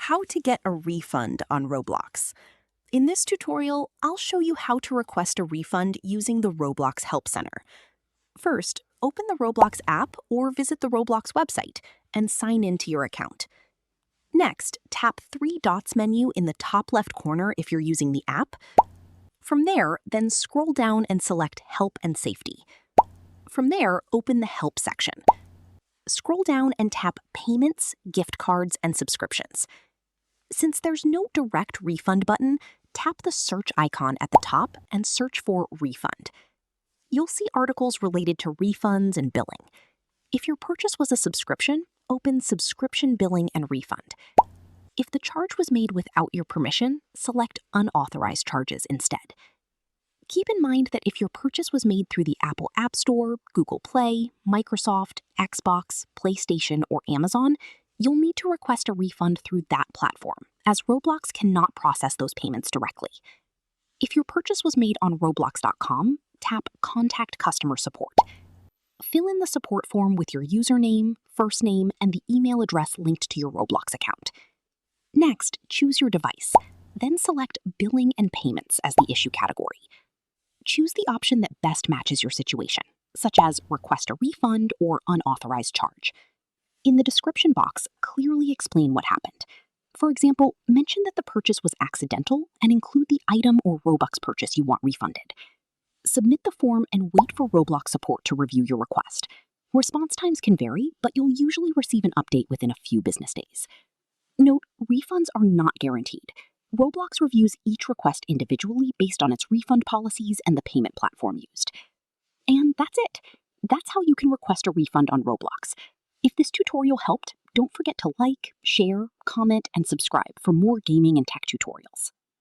How to get a refund on Roblox. In this tutorial, I'll show you how to request a refund using the Roblox Help Center. First, open the Roblox app or visit the Roblox website and sign into your account. Next, tap three dots menu in the top left corner if you're using the app. From there, then scroll down and select Help and Safety. From there, open the Help section. Scroll down and tap Payments, Gift Cards, and Subscriptions. Since there's no direct refund button, tap the search icon at the top and search for refund. You'll see articles related to refunds and billing. If your purchase was a subscription, open Subscription Billing and Refund. If the charge was made without your permission, select Unauthorized Charges instead. Keep in mind that if your purchase was made through the Apple App Store, Google Play, Microsoft, Xbox, PlayStation, or Amazon, you'll need to request a refund through that platform, as Roblox cannot process those payments directly. If your purchase was made on Roblox.com, tap Contact Customer Support. Fill in the support form with your username, first name, and the email address linked to your Roblox account. Next, choose your device. Then select Billing and Payments as the issue category. Choose the option that best matches your situation, such as Request a Refund or Unauthorized Charge. In the description box, clearly explain what happened. For example, mention that the purchase was accidental and include the item or Robux purchase you want refunded. Submit the form and wait for Roblox support to review your request. Response times can vary, but you'll usually receive an update within a few business days. Note, refunds are not guaranteed. Roblox reviews each request individually based on its refund policies and the payment platform used. And that's it. That's how you can request a refund on Roblox. If this tutorial helped, don't forget to like, share, comment, and subscribe for more gaming and tech tutorials.